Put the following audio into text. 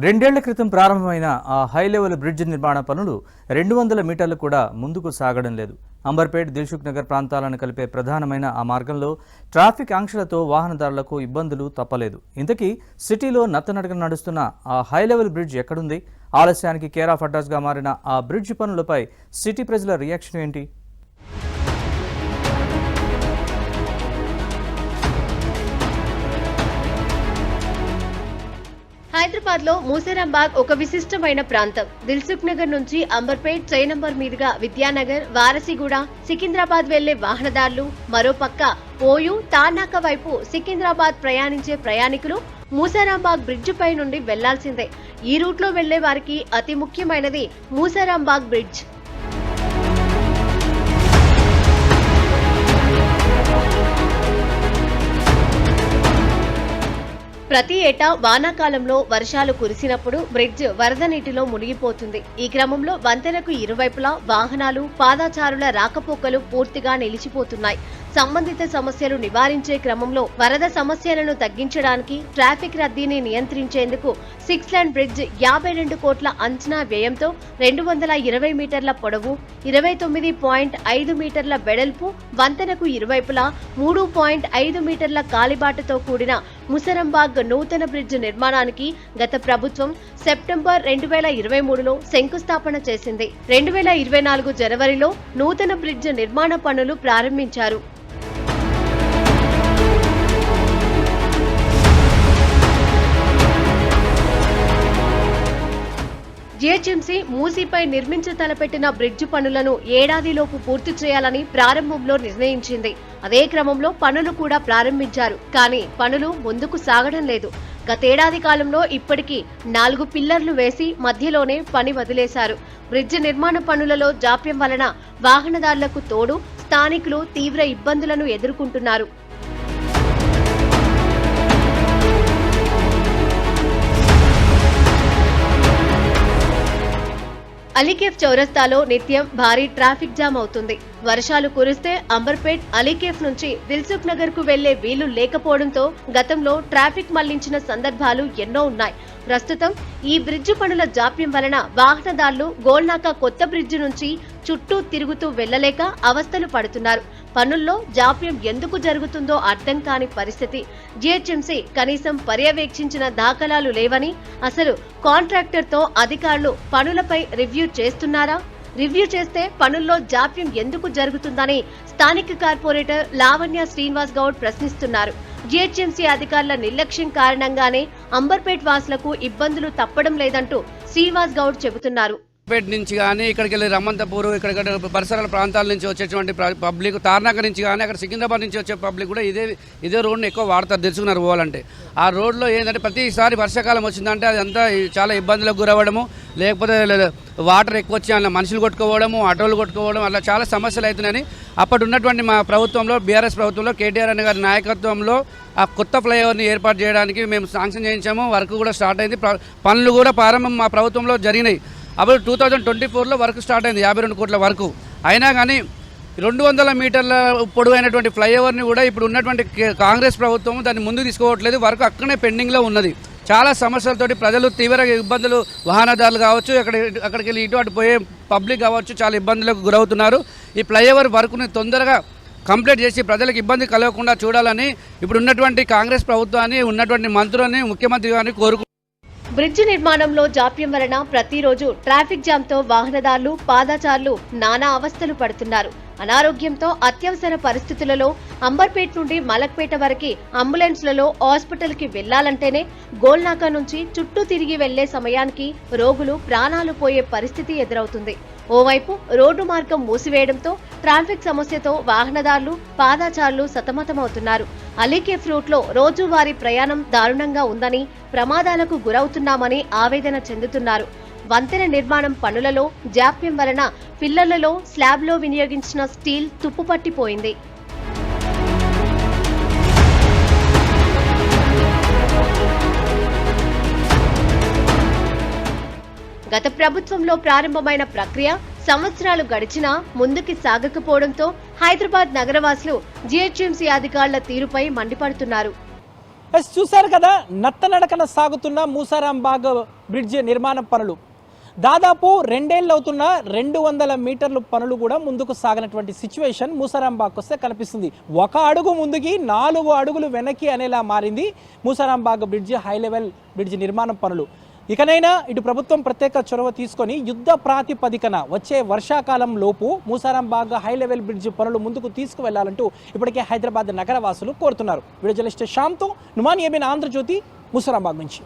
రెండేళ్ల క్రితం ప్రారంభమైన ఆ హై లెవెల్ బ్రిడ్జ్ నిర్మాణ పనులు 200 మీటర్లు కూడా ముందుకు సాగడం లేదు. అంబర్పేట్, దిల్సుఖ్ నగర్ ప్రాంతాలను కలిపే ప్రధానమైన ఆ మార్గంలో ట్రాఫిక్ ఆంక్షలతో వాహనదారులకు ఇబ్బందులు తప్పలేదు. ఇంతకీ సిటీలో నత్తనడకన నడుస్తున్న ఆ హై లెవెల్ బ్రిడ్జ్ ఎక్కడుంది? ఆలస్యానికి కేర్ ఆఫ్ అడ్రస్గా మారిన ఆ బ్రిడ్జ్ పనులపై సిటీ ప్రజల రియాక్షన్ ఏంటి? హైదరాబాద్ లో మూసరాంబాగ్ ఒక విశిష్టమైన ప్రాంతం. దిల్సుఖ్ నగర్ నుంచి అంబర్పేట్ ట్రైన్ నంబర్ మీదుగా విద్యానగర్, వారసిగూడ, సికింద్రాబాద్ వెళ్లే వాహనదారులు, మరోపక్క ఓయూ, తార్నాక వైపు సికింద్రాబాద్ ప్రయాణించే ప్రయాణికులు మూసరాంబాగ్ బ్రిడ్జ్ పై నుండి వెళ్లాల్సిందే. ఈ రూట్ లో వెళ్లే వారికి అతి ముఖ్యమైనది మూసరాంబాగ్ బ్రిడ్జ్. ప్రతి ఏటా వానాకాలంలో వర్షాలు కురిసినప్పుడు బ్రిడ్జ్ వరద నీటిలో మునిగిపోతుంది. ఈ క్రమంలో వంతెనకు ఇరువైపులా వాహనాలు, పాదచారుల రాకపోకలు పూర్తిగా నిలిచిపోతున్నాయి. సంబంధిత సమస్యలు నివారించే క్రమంలో వరద సమస్యలను తగ్గించడానికి, ట్రాఫిక్ రద్దీని నియంత్రించేందుకు 6 లేన్ బ్రిడ్జ్ 52 కోట్ల అంచనా వ్యయంతో 220 మీటర్ల పొడవు, 29.5 మీటర్ల వెడల్పు, వంతెనకు ఇరువైపులా 3.5 మీటర్ల కాలిబాటతో కూడిన ముసరంబాగ్ నూతన బ్రిడ్జ్ నిర్మాణానికి గత ప్రభుత్వం సెప్టెంబర్ 2023లో శంకుస్థాపన చేసింది. 2024 జనవరిలో నూతన బ్రిడ్జ్ నిర్మాణ పనులు ప్రారంభించారు. జీహెచ్ఎంసీ మూసీపై నిర్మించ తలపెట్టిన బ్రిడ్జ్ పనులను ఏడాదిలోపు పూర్తి చేయాలని ప్రారంభంలో నిర్ణయించింది. అదే క్రమంలో పనులు కూడా ప్రారంభించారు. కానీ పనులు ముందుకు సాగడం లేదు. గతేడాది కాలంలో ఇప్పటికీ 4 పిల్లర్లు వేసి మధ్యలోనే పని వదిలేశారు. బ్రిడ్జ్ నిర్మాణ పనులలో జాప్యం వలన వాహనదారులకు తోడు స్థానికులు తీవ్ర ఇబ్బందులను ఎదుర్కొంటున్నారు. అలీకేఫ్ చౌరస్తాలో నిత్యం భారీ ట్రాఫిక్ జామ్ అవుతుంది. వర్షాలు కురిస్తే అంబర్పేట్, అలీకేఫ్ నుంచి దిల్సుఖ్ నగర్ కు వెళ్లే వీలు లేకపోవడంతో గతంలో ట్రాఫిక్ మళ్లించిన సందర్భాలు ఎన్నో ఉన్నాయి. ప్రస్తుతం ఈ బ్రిడ్జ్ పనుల జాప్యం వలన వాహనదారులు గోల్నాక కొత్త బ్రిడ్జ్ నుంచి చుట్టూ తిరుగుతూ వెళ్లలేక అవస్థలు పడుతున్నారు. పనుల్లో జాప్యం ఎందుకు జరుగుతుందో అర్థం కాని పరిస్థితి. జీహెచ్ఎంసీ కనీసం పర్యవేక్షించిన దాఖలాలు లేవని, అసలు కాంట్రాక్టర్తో అధికారులు పనులపై రివ్యూ చేస్తున్నారా? రివ్యూ చేస్తే పనుల్లో జాప్యం ఎందుకు జరుగుతుందని స్థానిక కార్పొరేటర్ లావణ్య శ్రీనివాస్ గౌడ్ ప్రశ్నిస్తున్నారు. జీహెచ్ఎంసీ అధికారుల నిర్లక్ష్యం కారణంగానే అంబర్పేట్ వాసులకు ఇబ్బందులు తప్పడం లేదంటూ శ్రీనివాస్ గౌడ్ చెబుతున్నారు. పేట నుంచి కానీ ఇక్కడికి వెళ్ళి రమంతపూర్, ఇక్కడ పరిసరాల ప్రాంతాల నుంచి వచ్చేటువంటి పబ్లిక్, తార్నాక నుంచి కానీ అక్కడ సికింద్రాబాద్ నుంచి వచ్చే పబ్లిక్ కూడా ఇదే రోడ్ని ఎక్కువ వాడతారు తెలుసుకున్నారు పోవాలంటే. ఆ రోడ్లో ఏంటంటే ప్రతిసారి వర్షాకాలం వచ్చిందంటే అదంతా చాలా ఇబ్బందులకు గురవ్వడము, లేకపోతే వాటర్ ఎక్కువ వచ్చి అలా మనుషులు కొట్టుకోవడము, ఆటోలు కొట్టుకోవడం, అలా చాలా సమస్యలు అవుతున్నాయని అప్పటి ఉన్నటువంటి మా ప్రభుత్వంలో, బీఆర్ఎస్ ప్రభుత్వంలో కేటీఆర్ అనే గారి నాయకత్వంలో ఆ కొత్త ఫ్లైఓవర్ని ఏర్పాటు చేయడానికి మేము శాంక్షన్ చేయించాము. వర్క్ కూడా స్టార్ట్ అయింది. పనులు కూడా ప్రారంభం మా ప్రభుత్వంలో జరిగినాయి. అప్పుడు 2024లో వర్క్ స్టార్ట్ అయింది, 52 కోట్ల వరకు. అయినా కానీ 200 మీటర్ల పొడవైనటువంటి ఫ్లైఓవర్ని కూడా ఇప్పుడు ఉన్నటువంటి కాంగ్రెస్ ప్రభుత్వం దాన్ని ముందుకు తీసుకోవట్లేదు. వర్క్ అక్కడనే పెండింగ్లో ఉన్నది. చాలా సమస్యలతోటి ప్రజలు తీవ్ర ఇబ్బందులు, వాహనదారులు కావచ్చు, అక్కడికి వెళ్ళి ఇటు అటు పోయే పబ్లిక్ కావచ్చు, చాలా ఇబ్బందులకు గురవుతున్నారు. ఈ ఫ్లైఓవర్ వర్క్ని తొందరగా కంప్లీట్ చేసి ప్రజలకు ఇబ్బంది కలగకుండా చూడాలని ఇప్పుడు ఉన్నటువంటి కాంగ్రెస్ ప్రభుత్వాన్ని, ఉన్నటువంటి మంత్రులని, ముఖ్యమంత్రి గారిని కోరుకుంటున్నారు. బ్రిడ్జ్ నిర్మాణంలో జాప్యం వలన ప్రతిరోజు ట్రాఫిక్ జామ్తో వాహనదారులు, పాదచారులు నానా అవస్థలు పడుతున్నారు. అనారోగ్యంతో అత్యవసర పరిస్థితులలో అంబర్పేట్ నుండి మలక్పేట వరకు అంబులెన్స్లలో హాస్పిటల్కి వెళ్లాలంటేనే గోల్నాక నుంచి చుట్టూ తిరిగి వెళ్లే సమయానికి రోగులు ప్రాణాలు పోయే పరిస్థితి ఎదురవుతుంది. ఓవైపు రోడ్డు మార్గం మూసివేయడంతో ట్రాఫిక్ సమస్యతో వాహనదారులు, పాదచారులు సతమతమవుతున్నారు. అలీకేఫ్ రూట్లో రోజువారీ ప్రయాణం దారుణంగా ఉందని, ప్రమాదాలకు గురవుతున్నామని ఆవేదన చెందుతున్నారు. వంతెన నిర్మాణం పనులలో జాప్యం వలన పిల్లర్లలో, స్లాబ్లో వినియోగించిన స్టీల్ తుప్పుపట్టిపోయింది. గత ప్రభుత్వంలో ప్రారంభమైన ప్రక్రియ సంవత్సరాలు గడిచినా ముందుకు సాగకపోవడంతో హైదరాబాద్ నగరవాసులు జీహెచ్ఎంసీ అధికారుల తీరుపై మండిపడుతున్నారు. చూశారు కదా, నత్తనడకన సాగుతున్న మూసారాంబాగ్ బ్రిడ్జ్ నిర్మాణ పనులు దాదాపు 2 ఏళ్ళు అవుతున్న 200 మీటర్లు పనులు కూడా ముందుకు సాగినటువంటి సిచ్యువేషన్ మూసారాంబాగ్ వస్తే కనిపిస్తుంది. 1 అడుగు ముందుకి 4 అడుగులు వెనక్కి అనేలా మారింది Musarambagh bridge high level bridge నిర్మాణ పనులు. ఇకనైనా ఇటు ప్రభుత్వం ప్రత్యేక చొరవ తీసుకొని యుద్ధ ప్రాతిపదికన వచ్చే వర్షాకాలం లోపు మూసారాంబాగ్ హై లెవెల్ బ్రిడ్జ్ పనులు ముందుకు తీసుకువెళ్లాలంటూ ఇప్పటికే హైదరాబాద్ నగరవాసులు కోరుతున్నారు. వీడియో జర్నలిస్ట్ శ్యామ్తో నుమాన్ ఏబిన్, ఆంధ్రజ్యోతి, మూసారాంబాగ్ నుంచి.